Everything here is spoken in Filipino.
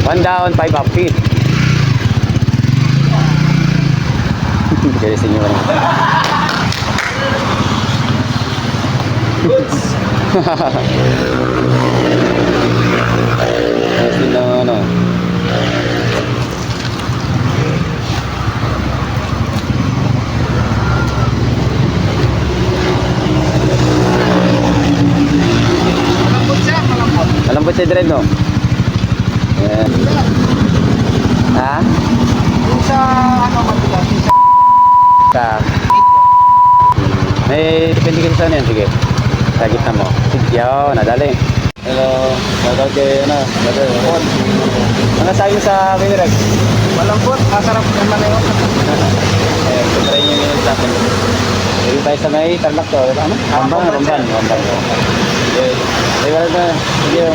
1 down, 5 up feet. Jadi sini mana? Sini ano? Malambot siya drive, no? Ayan. Ha? Yung sa ano matigas, yung Sa... May depende kasi saan yan. Sige. Sa gitna mo. Sige, nadali. Hello. Shoutout kay, brother. Ano sabi mo sa Pinirag? malambot, masarap naman na yun. Try nyo yun sa akin. Dito tayo sa may Tarlac to. Ano? Ramban. Ramban. Ay, wala na. Sige.